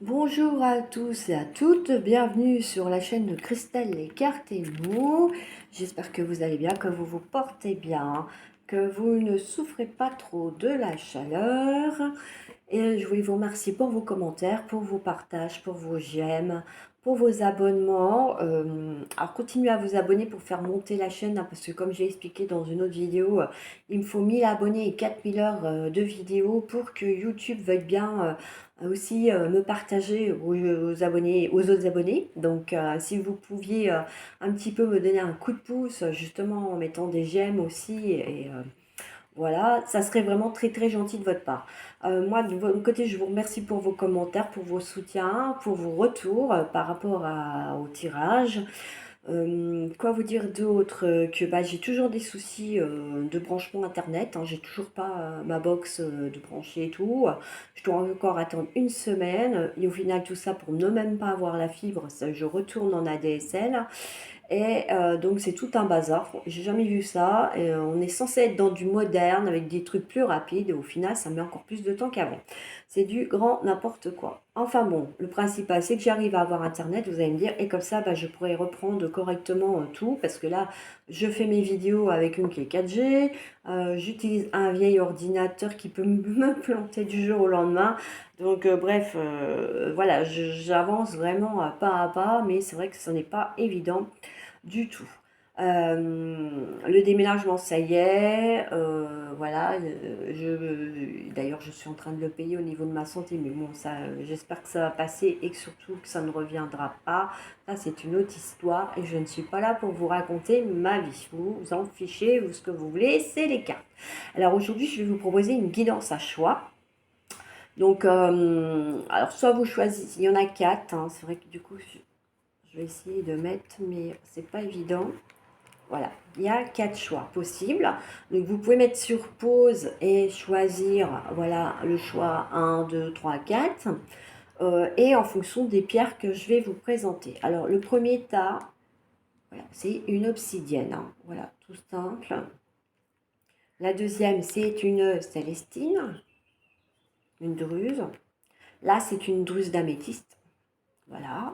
Bonjour à tous et à toutes, bienvenue sur la chaîne de Christelle Les Cartes et nous. J'espère que vous allez bien, que vous vous portez bien, que vous ne souffrez pas trop de la chaleur. Et je voulais vous remercier pour vos commentaires, pour vos partages, pour vos j'aime, pour vos abonnements. Alors continuez à vous abonner pour faire monter la chaîne, hein, parce que comme j'ai expliqué dans une autre vidéo, il me faut 1000 abonnés et 4000 heures de vidéos pour que YouTube veuille bien aussi me partager aux abonnés, aux autres abonnés. Donc si vous pouviez un petit peu me donner un coup de pouce, justement en mettant des j'aime aussi voilà, ça serait vraiment très très gentil de votre part. Moi, de votre côté, je vous remercie pour vos commentaires, pour vos soutiens, pour vos retours par rapport au tirage. Quoi vous dire d'autre que bah, j'ai toujours des soucis de branchement internet, hein, j'ai toujours pas ma box de brancher et tout. Je dois encore attendre une semaine et au final tout ça pour ne même pas avoir la fibre, je retourne en ADSL. Et donc c'est tout un bazar, j'ai jamais vu ça. Et, on est censé être dans du moderne avec des trucs plus rapides et au final ça met encore plus de temps qu'avant. C'est du grand n'importe quoi. Enfin bon, le principal c'est que j'arrive à avoir internet, vous allez me dire, et comme ça bah, je pourrais reprendre correctement tout parce que là je fais mes vidéos avec une clé 4G, j'utilise un vieil ordinateur qui peut me planter du jour au lendemain. Donc bref, voilà, j'avance vraiment pas à pas, mais c'est vrai que ce n'est pas évident du tout. Le déménagement, ça y est, voilà. D'ailleurs, je suis en train de le payer au niveau de ma santé, mais bon, ça, j'espère que ça va passer et que surtout que ça ne reviendra pas. Ça, c'est une autre histoire et je ne suis pas là pour vous raconter ma vie. Vous vous en fichez, vous ce que vous voulez, c'est les cartes. Alors aujourd'hui, je vais vous proposer une guidance à choix. Donc, alors soit vous choisissez, il y en a quatre, hein, c'est vrai que du coup, je vais essayer de mettre, mais c'est pas évident. Voilà, il y a quatre choix possibles. Donc vous pouvez mettre sur pause et choisir, voilà, le choix un, 2, 3, 4. Et en fonction des pierres que je vais vous présenter. Alors le premier tas, voilà, c'est une obsidienne, hein, voilà, tout simple. La deuxième, c'est une célestine, une druse. Là, c'est une druse d'améthyste, voilà.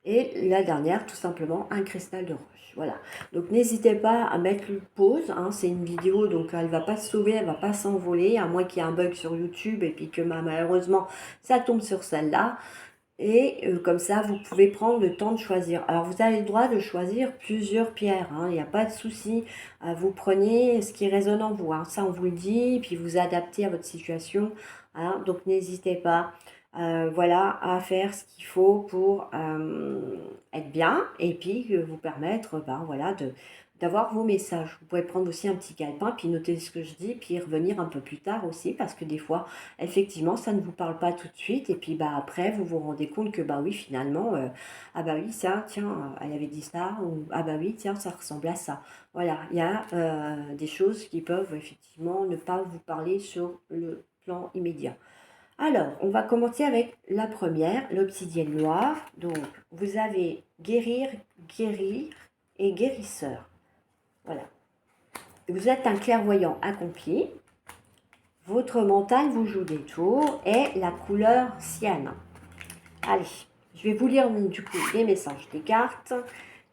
Et la dernière, tout simplement, un cristal de roche. Voilà. Donc n'hésitez pas à mettre une pause. Hein, c'est une vidéo, donc elle ne va pas se sauver, elle ne va pas s'envoler, à moins qu'il y ait un bug sur YouTube et puis que malheureusement ça tombe sur celle-là. Et comme ça, vous pouvez prendre le temps de choisir. Alors vous avez le droit de choisir plusieurs pierres. Hein, il n'y a pas de souci. Vous prenez ce qui résonne en vous. Hein, ça, on vous le dit, et puis vous adaptez à votre situation. Hein, donc n'hésitez pas. Voilà, à faire ce qu'il faut pour être bien et puis vous permettre ben, voilà, d'avoir vos messages. Vous pouvez prendre aussi un petit calepin, puis noter ce que je dis, puis revenir un peu plus tard aussi, parce que des fois, effectivement, ça ne vous parle pas tout de suite, et puis bah, après, vous vous rendez compte que bah oui, finalement, ah bah oui, ça, tiens, elle avait dit ça, ou ah bah oui, tiens, ça ressemble à ça. Voilà, il y a des choses qui peuvent effectivement ne pas vous parler sur le plan immédiat. Alors, on va commencer avec la première, l'obsidienne noire. Donc, vous avez guérir, guérir et guérisseur. Voilà. Vous êtes un clairvoyant accompli. Votre mental vous joue des tours et la couleur cyan. Allez, je vais vous lire du coup les messages des cartes.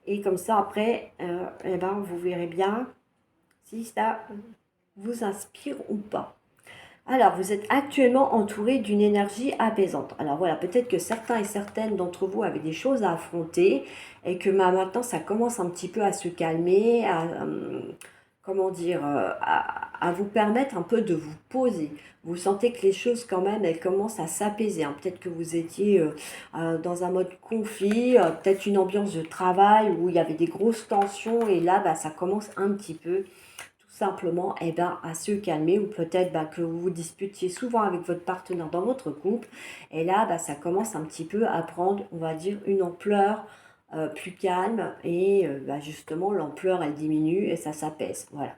Et comme ça, après, eh ben, vous verrez bien si ça vous inspire ou pas. Alors, vous êtes actuellement entouré d'une énergie apaisante. Alors voilà, peut-être que certains et certaines d'entre vous avaient des choses à affronter et que maintenant ça commence un petit peu à se calmer, comment dire, à vous permettre un peu de vous poser. Vous sentez que les choses quand même, elles commencent à s'apaiser. Hein. Peut-être que vous étiez dans un mode conflit, peut-être une ambiance de travail où il y avait des grosses tensions et là, bah, ça commence un petit peu simplement eh ben, à se calmer ou peut-être bah, que vous vous disputiez souvent avec votre partenaire dans votre couple et là bah, ça commence un petit peu à prendre on va dire une ampleur plus calme et bah, justement l'ampleur elle diminue et ça s'apaise voilà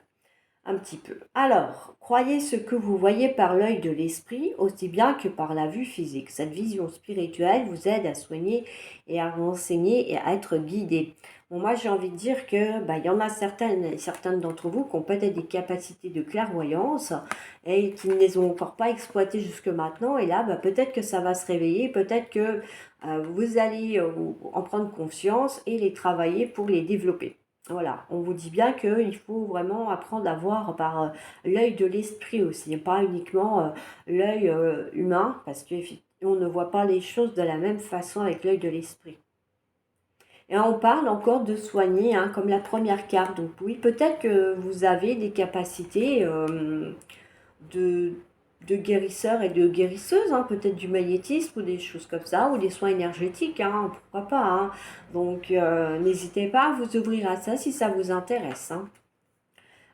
un petit peu. Alors, croyez ce que vous voyez par l'œil de l'esprit aussi bien que par la vue physique. Cette vision spirituelle vous aide à soigner et à renseigner et à être guidé. Bon, moi, j'ai envie de dire que il y en a certaines d'entre vous qui ont peut-être des capacités de clairvoyance et qui ne les ont encore pas exploitées jusque maintenant. Et là, peut-être que ça va se réveiller, peut-être que vous allez en prendre conscience et les travailler pour les développer. Voilà, on vous dit bien qu'il faut vraiment apprendre à voir par l'œil de l'esprit aussi, et pas uniquement l'œil humain, parce qu'on ne voit pas les choses de la même façon avec l'œil de l'esprit. Et on parle encore de soigner, hein, comme la première carte. Donc oui, peut-être que vous avez des capacités de, de guérisseur et de guérisseuse, hein, peut-être du magnétisme ou des choses comme ça, ou des soins énergétiques, hein, pourquoi pas. Hein. Donc n'hésitez pas à vous ouvrir à ça si ça vous intéresse. Hein.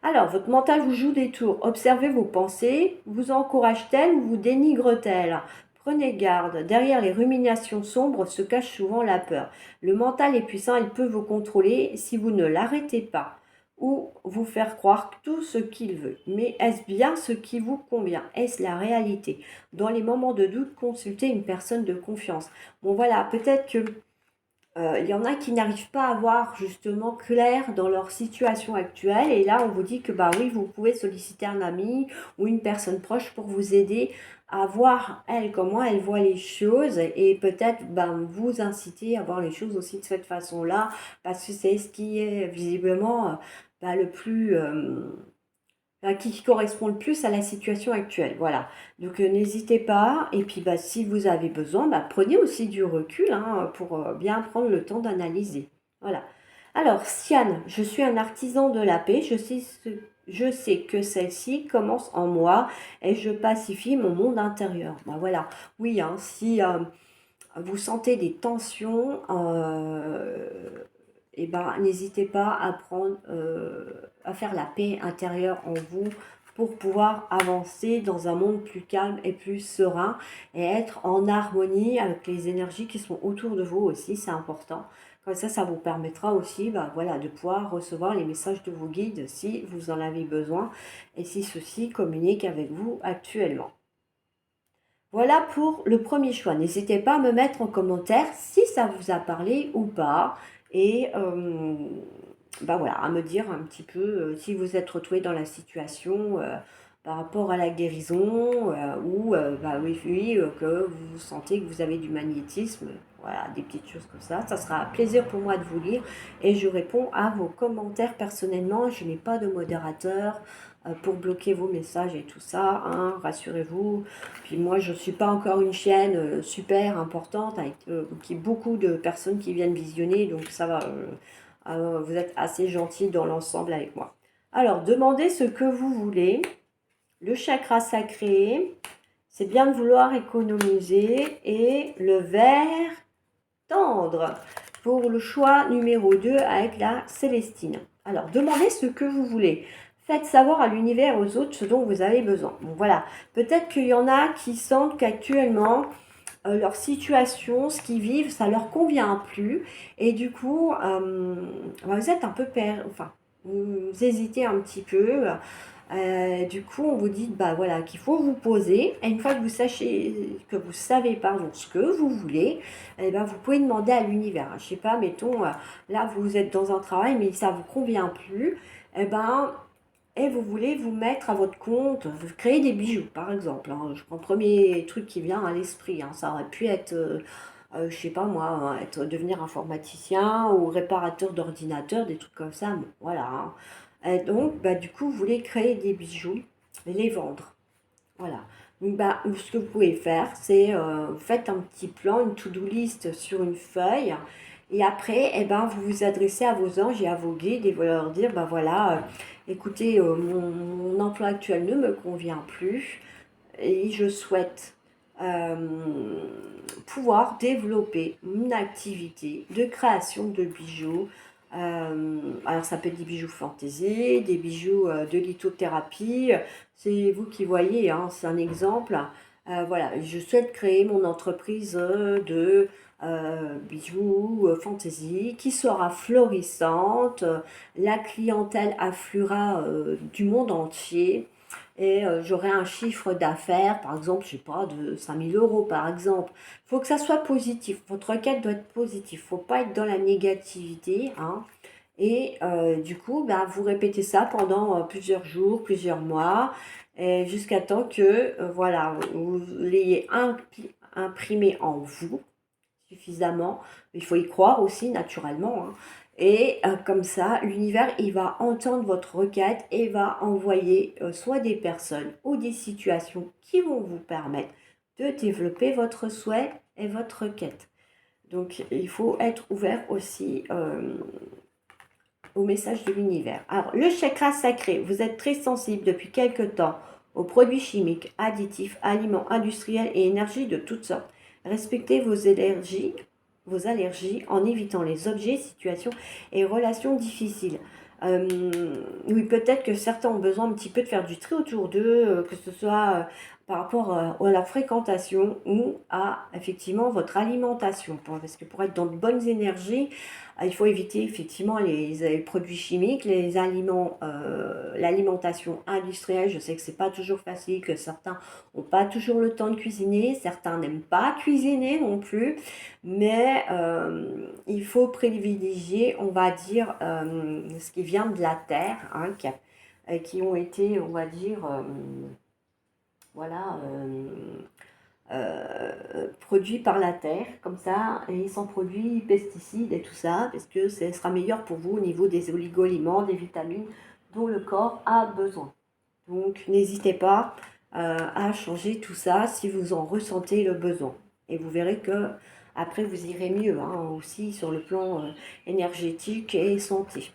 Alors, votre mental vous joue des tours. Observez vos pensées. Vous encourage-t-elle ou vous dénigre-t-elle? Prenez garde. Derrière les ruminations sombres se cache souvent la peur. Le mental est puissant, il peut vous contrôler si vous ne l'arrêtez pas ou vous faire croire tout ce qu'il veut. Mais est-ce bien ce qui vous convient? Est-ce la réalité? Dans les moments de doute, consultez une personne de confiance. Bon voilà, peut-être que il y en a qui n'arrivent pas à voir justement clair dans leur situation actuelle. Et là, on vous dit que bah oui, vous pouvez solliciter un ami ou une personne proche pour vous aider à voir elle comment elle voit les choses et peut-être vous inciter à voir les choses aussi de cette façon-là parce que c'est ce qui est visiblement le plus qui correspond le plus à la situation actuelle. Voilà. Donc n'hésitez pas. Et puis si vous avez besoin, prenez aussi du recul hein, pour bien prendre le temps d'analyser. Voilà. Alors, Siane, je suis un artisan de la paix. Je sais que celle-ci commence en moi et je pacifie mon monde intérieur. Voilà. Oui, hein, si vous sentez des tensions, n'hésitez pas à à faire la paix intérieure en vous pour pouvoir avancer dans un monde plus calme et plus serein et être en harmonie avec les énergies qui sont autour de vous aussi, c'est important. Comme ça vous permettra aussi de pouvoir recevoir les messages de vos guides si vous en avez besoin et si ceux-ci communiquent avec vous actuellement. Voilà pour le premier choix. N'hésitez pas à me mettre en commentaire si ça vous a parlé ou pas. Et à me dire un petit peu si vous êtes retrouvé dans la situation par rapport à la guérison ou que vous sentez que vous avez du magnétisme. Voilà, des petites choses comme ça. Ça sera un plaisir pour moi de vous lire et je réponds à vos commentaires personnellement. Je n'ai pas de modérateur pour bloquer vos messages et tout ça, hein, rassurez-vous. Puis moi, je ne suis pas encore une chaîne super importante avec qui beaucoup de personnes qui viennent visionner, donc ça va, vous êtes assez gentil dans l'ensemble avec moi. Alors, demandez ce que vous voulez. Le chakra sacré, c'est bien de vouloir économiser et le vert tendre pour le choix numéro 2 avec la Célestine. Alors, demandez ce que vous voulez. Faites savoir à l'univers et aux autres ce dont vous avez besoin. Bon, voilà. Peut-être qu'il y en a qui sentent qu'actuellement, leur situation, ce qu'ils vivent, ça leur convient plus. Et du coup, vous êtes un peu vous hésitez un petit peu. Du coup, on vous dit qu'il faut vous poser. Et une fois que vous savez ce que vous voulez, vous pouvez demander à l'univers. Je sais pas, mettons, là vous êtes dans un travail, mais ça vous convient plus. Et vous voulez vous mettre à votre compte, vous créer des bijoux, par exemple. Hein. Je prends le premier truc qui vient à l'esprit. Hein. Ça aurait pu être, je sais pas moi, hein, devenir informaticien ou réparateur d'ordinateur, des trucs comme ça. Bon, voilà. Hein. Et donc, du coup, vous voulez créer des bijoux et les vendre. Voilà. Donc, ce que vous pouvez faire, c'est vous faites un petit plan, une to-do list sur une feuille. Et après, vous vous adressez à vos anges et à vos guides et vous leur dire, écoutez, mon emploi actuel ne me convient plus et je souhaite pouvoir développer une activité de création de bijoux. Alors ça peut être des bijoux fantaisie, des bijoux de lithothérapie, c'est vous qui voyez, hein, c'est un exemple. Voilà, je souhaite créer mon entreprise de bijoux fantaisie qui sera florissante, la clientèle affluera du monde entier et j'aurai un chiffre d'affaires, par exemple, je sais pas, de 5 000 € par exemple. Il faut que ça soit positif. Votre requête doit être positive. Il ne faut pas être dans la négativité, hein. Et du coup, ben, vous répétez ça pendant plusieurs jours, plusieurs mois, et jusqu'à temps que voilà, vous l'ayez imprimé en vous suffisamment. Il faut y croire aussi, naturellement, hein. Et comme ça, l'univers, il va entendre votre requête et va envoyer soit des personnes ou des situations qui vont vous permettre de développer votre souhait et votre requête. Donc, il faut être ouvert aussi au message de l'univers. Alors, le chakra sacré, vous êtes très sensible depuis quelque temps aux produits chimiques, additifs, aliments industriels et énergies de toutes sortes. Respectez vos allergies en évitant les objets, situations et relations difficiles. Oui, peut-être que certains ont besoin un petit peu de faire du tri autour d'eux, que ce soit par rapport à leur fréquentation ou à effectivement votre alimentation. Parce que pour être dans de bonnes énergies, il faut éviter effectivement les produits chimiques, les aliments, l'alimentation industrielle. Je sais que c'est pas toujours facile, que certains n'ont pas toujours le temps de cuisiner, certains n'aiment pas cuisiner non plus, mais il faut privilégier, on va dire, ce qui vient de la terre, hein, qui ont été, on va dire, voilà, produits par la terre, comme ça, et sans produits pesticides et tout ça, parce que ce sera meilleur pour vous au niveau des oligo-éléments, des vitamines dont le corps a besoin. Donc, n'hésitez pas à changer tout ça si vous en ressentez le besoin. Et vous verrez que après, vous irez mieux, hein, aussi sur le plan énergétique et santé.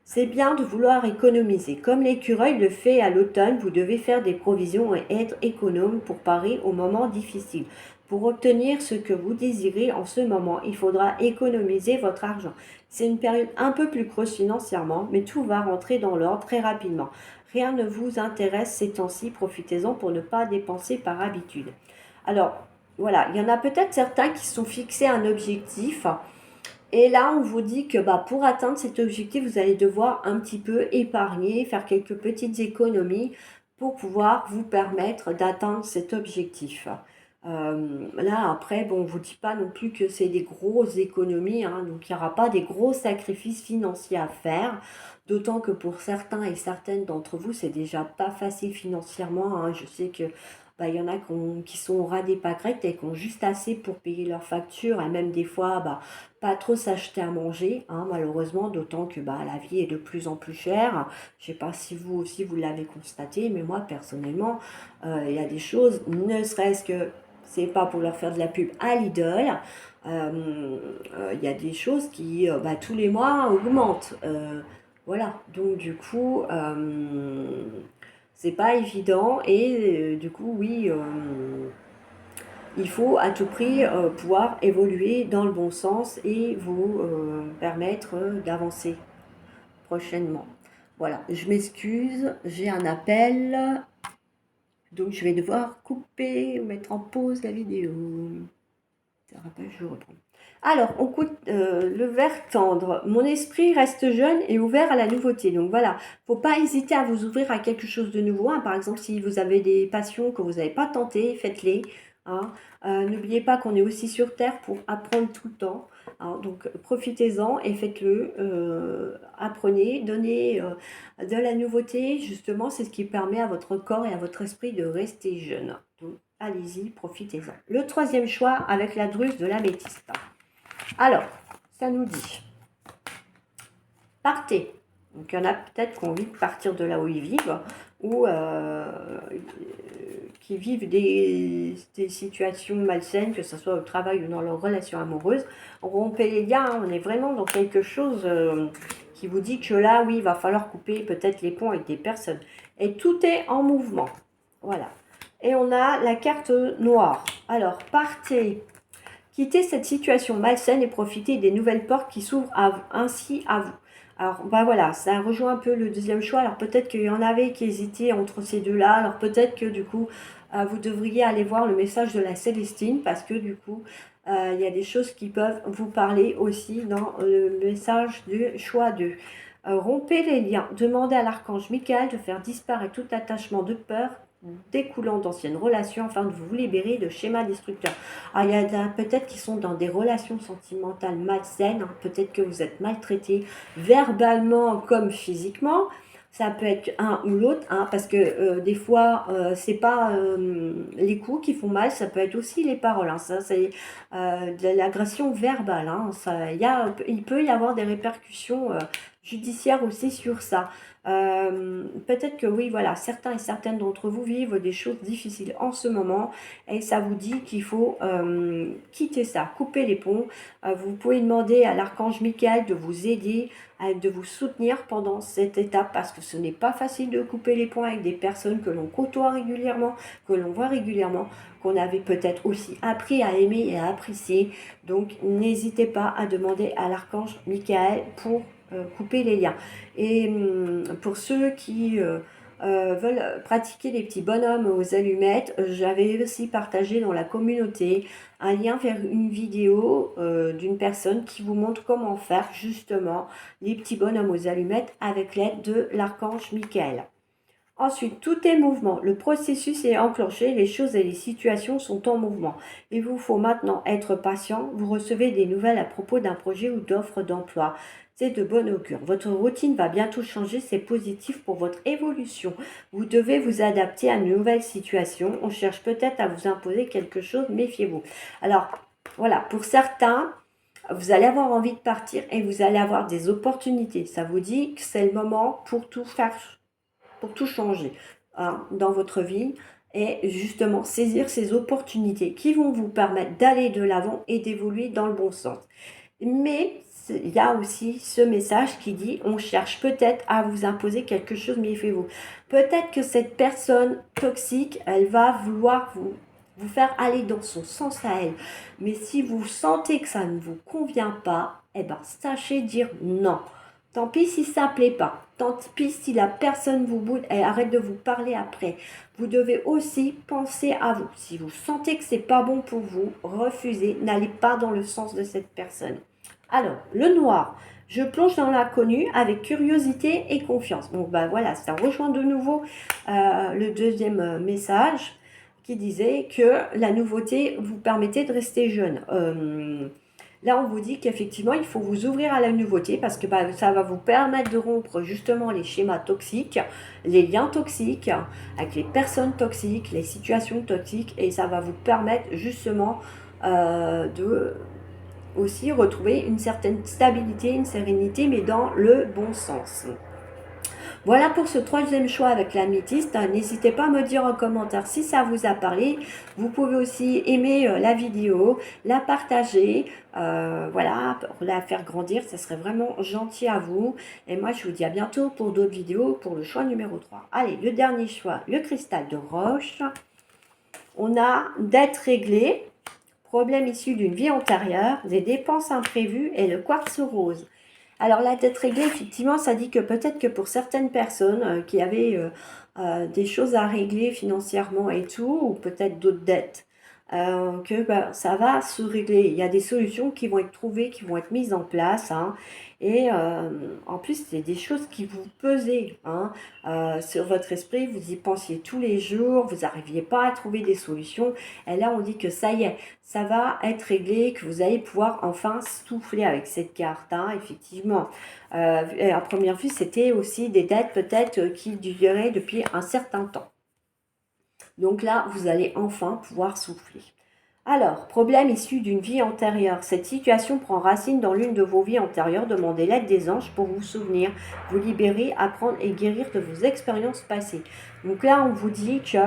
C'est bien de vouloir économiser. Comme l'écureuil le fait à l'automne, vous devez faire des provisions et être économe pour parer aux moments difficiles. Pour obtenir ce que vous désirez en ce moment, il faudra économiser votre argent. C'est une période un peu plus creuse financièrement, mais tout va rentrer dans l'ordre très rapidement. Rien ne vous intéresse ces temps-ci, profitez-en pour ne pas dépenser par habitude. Alors, voilà, il y en a peut-être certains qui sont fixés un objectif. Et là, on vous dit que pour atteindre cet objectif, vous allez devoir un petit peu épargner, faire quelques petites économies pour pouvoir vous permettre d'atteindre cet objectif. Là, après, bon, on ne vous dit pas non plus que c'est des grosses économies, hein, donc il n'y aura pas des gros sacrifices financiers à faire. D'autant que pour certains et certaines d'entre vous, c'est déjà pas facile financièrement, hein. Je sais que il y en a qui sont au ras des pâquerettes et qui ont juste assez pour payer leurs factures et même des fois pas trop s'acheter à manger, hein, malheureusement, d'autant que la vie est de plus en plus chère. Je ne sais pas si vous aussi vous l'avez constaté, mais moi personnellement, il y a des choses, ne serait-ce que c'est pas pour leur faire de la pub à Lidl, il y a des choses qui tous les mois augmentent. Voilà, donc du coup, c'est pas évident et du coup, oui, il faut à tout prix pouvoir évoluer dans le bon sens et vous permettre d'avancer prochainement. Voilà, je m'excuse, j'ai un appel, donc je vais devoir couper, mettre en pause la vidéo. Ça rappelle, je reprends. Alors, on coûte le verre tendre. Mon esprit reste jeune et ouvert à la nouveauté. Donc voilà, faut pas hésiter à vous ouvrir à quelque chose de nouveau, hein. Par exemple, si vous avez des passions que vous n'avez pas tentées, faites-les, hein. N'oubliez pas qu'on est aussi sur Terre pour apprendre tout le temps, hein. Donc profitez-en et faites-le. Apprenez, donnez de la nouveauté. Justement, c'est ce qui permet à votre corps et à votre esprit de rester jeune. Donc, allez-y, profitez-en. Le troisième choix avec la druse de l'améthyste. Alors, ça nous dit, partez. Donc, il y en a peut-être qui ont envie de partir de là où ils vivent ou qui vivent des situations malsaines, que ce soit au travail ou dans leur relation amoureuse. Rompez les liens, hein. On est vraiment dans quelque chose qui vous dit que là, oui, il va falloir couper peut-être les ponts avec des personnes. Et tout est en mouvement. Voilà. Et on a la carte noire. Alors, partez. Quittez cette situation malsaine et profitez des nouvelles portes qui s'ouvrent ainsi à vous. Alors, voilà, ça rejoint un peu le deuxième choix. Alors, peut-être qu'il y en avait qui hésitaient entre ces deux-là. Alors, peut-être que du coup, vous devriez aller voir le message de la Célestine parce que du coup, il y a des choses qui peuvent vous parler aussi dans le message du choix 2. Rompez les liens. Demandez à l'archange Michael de faire disparaître tout attachement de peur découlant d'anciennes relations afin de vous libérer de schémas destructeurs. Alors, il y a peut-être qui sont dans des relations sentimentales malsaines, hein. Peut-être que vous êtes maltraité verbalement comme physiquement. Ça peut être un ou l'autre, hein, parce que des fois, c'est pas les coups qui font mal, ça peut être aussi les paroles. Hein. Ça, c'est de l'agression verbale. Hein. Ça, il peut y avoir des répercussions judiciaires aussi sur ça. Peut-être que oui, voilà, certains et certaines d'entre vous vivent des choses difficiles en ce moment et ça vous dit qu'il faut quitter ça, couper les ponts. Vous pouvez demander à l'archange Michael de vous aider, de vous soutenir pendant cette étape parce que ce n'est pas facile de couper les ponts avec des personnes que l'on côtoie régulièrement, que l'on voit régulièrement, qu'on avait peut-être aussi appris à aimer et à apprécier. Donc n'hésitez pas à demander à l'archange Michael pour couper les liens. Et pour ceux qui veulent pratiquer les petits bonhommes aux allumettes, j'avais aussi partagé dans la communauté un lien vers une vidéo d'une personne qui vous montre comment faire justement les petits bonhommes aux allumettes avec l'aide de l'archange Michael. Ensuite, tout est mouvement. Le processus est enclenché, les choses et les situations sont en mouvement. Il vous faut maintenant être patient. Vous recevez des nouvelles à propos d'un projet ou d'offres d'emploi. C'est de bon augure. Votre routine va bientôt changer, c'est positif pour votre évolution. Vous devez vous adapter à une nouvelle situation. On cherche peut-être à vous imposer quelque chose, méfiez-vous. Alors, voilà, pour certains, vous allez avoir envie de partir et vous allez avoir des opportunités. Ça vous dit que c'est le moment pour tout faire, pour tout changer hein, dans votre vie et justement saisir ces opportunités qui vont vous permettre d'aller de l'avant et d'évoluer dans le bon sens. Mais il y a aussi ce message qui dit on cherche peut-être à vous imposer quelque chose, méfiez-vous. Peut-être que cette personne toxique, elle va vouloir vous faire aller dans son sens à elle. Mais si vous sentez que ça ne vous convient pas, eh ben, sachez dire non. Tant pis si ça ne plaît pas. Tant pis si la personne vous boude et arrête de vous parler après. Vous devez aussi penser à vous. Si vous sentez que c'est pas bon pour vous, refusez. N'allez pas dans le sens de cette personne. Alors, le noir. Je plonge dans l'inconnu avec curiosité et confiance. Donc, ben voilà, ça rejoint de nouveau le deuxième message qui disait que la nouveauté vous permettait de rester jeune. Là, on vous dit qu'effectivement, il faut vous ouvrir à la nouveauté parce que bah, ça va vous permettre de rompre justement les schémas toxiques, les liens toxiques, avec les personnes toxiques, les situations toxiques et ça va vous permettre justement de aussi retrouver une certaine stabilité, une sérénité, mais dans le bon sens. Voilà pour ce troisième choix avec l'améthyste. N'hésitez pas à me dire en commentaire si ça vous a parlé. Vous pouvez aussi aimer la vidéo, la partager, voilà, pour la faire grandir. Ça serait vraiment gentil à vous. Et moi, je vous dis à bientôt pour d'autres vidéos pour le choix numéro 3. Allez, le dernier choix, le cristal de roche. On a dette réglée, problème issu d'une vie antérieure, des dépenses imprévues et le quartz rose. Alors la dette réglée, effectivement, ça dit que peut-être que pour certaines personnes qui avaient des choses à régler financièrement et tout, ou peut-être d'autres dettes, que bah, ça va se régler. Il y a des solutions qui vont être trouvées, qui vont être mises en place. Hein, et en plus, c'est des choses qui vous pesaient hein, sur votre esprit. Vous y pensiez tous les jours, vous n'arriviez pas à trouver des solutions. Et là, on dit que ça y est, ça va être réglé, que vous allez pouvoir enfin souffler avec cette carte. Hein, effectivement, à première vue, c'était aussi des dettes peut-être qui duraient depuis un certain temps. Donc là, vous allez enfin pouvoir souffler. Alors, problème issu d'une vie antérieure. Cette situation prend racine dans l'une de vos vies antérieures. Demandez l'aide des anges pour vous souvenir, vous libérer, apprendre et guérir de vos expériences passées. Donc là, on vous dit que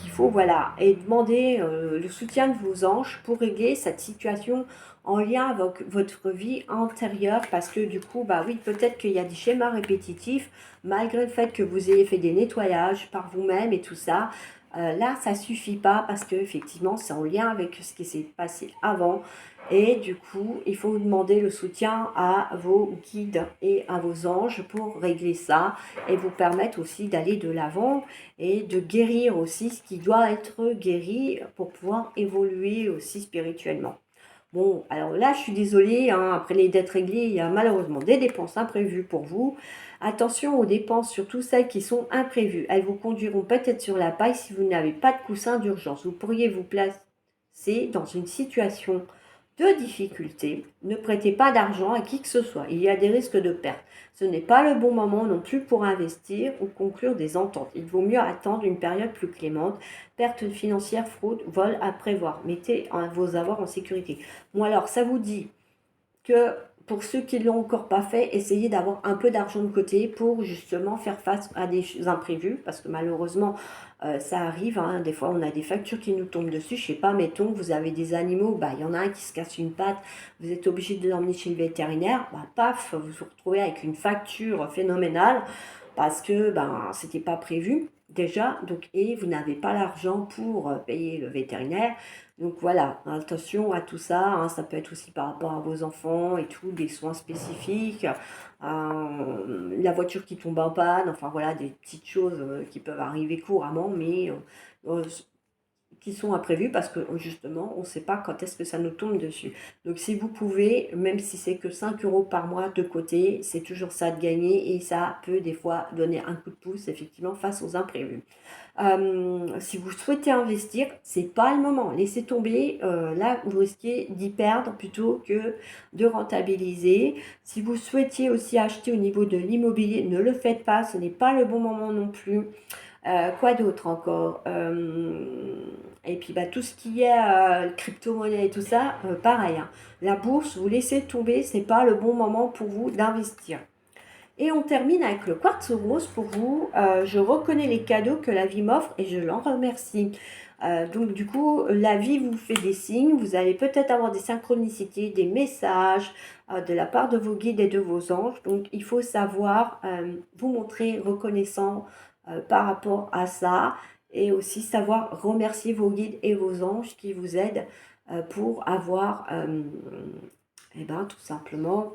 qu'il faut voilà et demander le soutien de vos anges pour régler cette situation en lien avec votre vie antérieure parce que du coup bah oui peut-être qu'il y a des schémas répétitifs malgré le fait que vous ayez fait des nettoyages par vous-même et tout ça là ça suffit pas parce que effectivement c'est en lien avec ce qui s'est passé avant et du coup il faut demander le soutien à vos guides et à vos anges pour régler ça et vous permettre aussi d'aller de l'avant et de guérir aussi ce qui doit être guéri pour pouvoir évoluer aussi spirituellement. Bon, alors là, je suis désolée, hein, après les dettes réglées, il y a malheureusement des dépenses imprévues pour vous. Attention aux dépenses, surtout celles qui sont imprévues. Elles vous conduiront peut-être sur la paille si vous n'avez pas de coussin d'urgence. Vous pourriez vous placer dans une situation de difficulté. Ne prêtez pas d'argent à qui que ce soit. Il y a des risques de perte. Ce n'est pas le bon moment non plus pour investir ou conclure des ententes. Il vaut mieux attendre une période plus clémente. Perte financière, fraude, vol à prévoir. Mettez vos avoirs en sécurité. Bon alors, ça vous dit que pour ceux qui ne l'ont encore pas fait, essayez d'avoir un peu d'argent de côté pour justement faire face à des imprévus, parce que malheureusement, ça arrive, hein. Des fois on a des factures qui nous tombent dessus, je sais pas, mettons, vous avez des animaux, bah, il y en a un qui se casse une patte, vous êtes obligé de l'emmener chez le vétérinaire, bah, paf, vous vous retrouvez avec une facture phénoménale, parce que ben, c'était pas prévu déjà, donc, et vous n'avez pas l'argent pour payer le vétérinaire. Donc voilà, attention à tout ça, hein, ça peut être aussi par rapport à vos enfants et tout, des soins spécifiques, la voiture qui tombe en panne, enfin voilà, des petites choses qui peuvent arriver couramment, mais qui sont imprévues parce que justement, on ne sait pas quand est-ce que ça nous tombe dessus. Donc si vous pouvez, même si c'est que 5 euros par mois de côté, c'est toujours ça de gagner et ça peut des fois donner un coup de pouce effectivement face aux imprévus. Si vous souhaitez investir, c'est pas le moment. Laissez tomber. Là, vous risquez d'y perdre plutôt que de rentabiliser. Si vous souhaitiez aussi acheter au niveau de l'immobilier, ne le faites pas. Ce n'est pas le bon moment non plus. Quoi d'autre encore et puis bah, tout ce qui est crypto-monnaie et tout ça, pareil, hein. La bourse, vous laissez tomber, c'est pas le bon moment pour vous d'investir. Et on termine avec le quartz rose pour vous. Je reconnais les cadeaux que la vie m'offre et je l'en remercie. Donc du coup, la vie vous fait des signes. Vous allez peut-être avoir des synchronicités, des messages de la part de vos guides et de vos anges. Donc il faut savoir vous montrer reconnaissant par rapport à ça et aussi savoir remercier vos guides et vos anges qui vous aident pour avoir eh ben, tout simplement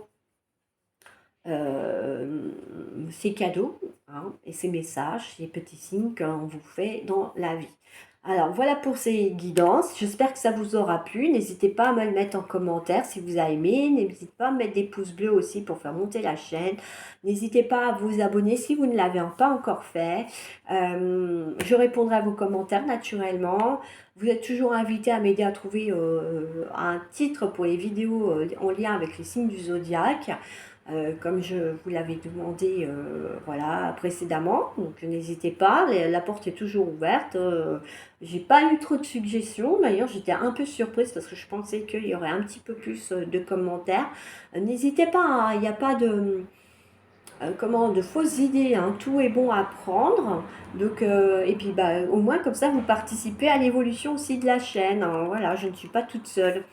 ces cadeaux, hein, et ces messages, ces petits signes qu'on vous fait dans la vie. Alors voilà pour ces guidances, j'espère que ça vous aura plu, n'hésitez pas à me le mettre en commentaire si vous avez aimé, n'hésitez pas à mettre des pouces bleus aussi pour faire monter la chaîne, n'hésitez pas à vous abonner si vous ne l'avez pas encore fait, je répondrai à vos commentaires naturellement, vous êtes toujours invité à m'aider à trouver un titre pour les vidéos en lien avec les signes du zodiaque. Comme je vous l'avais demandé voilà, précédemment. Donc n'hésitez pas, la porte est toujours ouverte. J'ai pas eu trop de suggestions. D'ailleurs, j'étais un peu surprise parce que je pensais qu'il y aurait un petit peu plus de commentaires. N'hésitez pas, hein, il n'y a pas de, de fausses idées, hein. Tout est bon à prendre. Donc, et puis bah, au moins comme ça, vous participez à l'évolution aussi de la chaîne, hein. Voilà, je ne suis pas toute seule.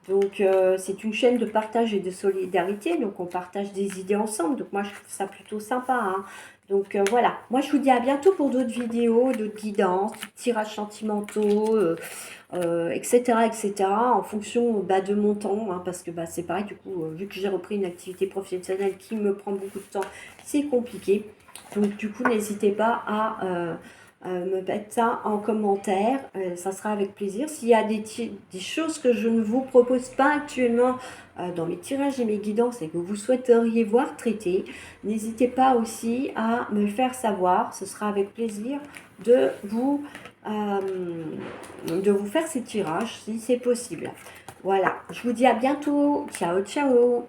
Donc, c'est une chaîne de partage et de solidarité. Donc, on partage des idées ensemble. Donc, moi, je trouve ça plutôt sympa, hein. Donc, voilà. Moi, je vous dis à bientôt pour d'autres vidéos, d'autres guidances, tirages sentimentaux, etc., etc. En fonction bah, de mon temps. Hein, parce que bah, c'est pareil, du coup, vu que j'ai repris une activité professionnelle qui me prend beaucoup de temps, c'est compliqué. Donc, du coup, n'hésitez pas à me mettre ça en commentaire, ça sera avec plaisir. S'il y a des choses que je ne vous propose pas actuellement dans mes tirages et mes guidances et que vous souhaiteriez voir traiter, n'hésitez pas aussi à me le faire savoir, ce sera avec plaisir euh, de vous faire ces tirages si c'est possible. Voilà, je vous dis à bientôt, ciao ciao.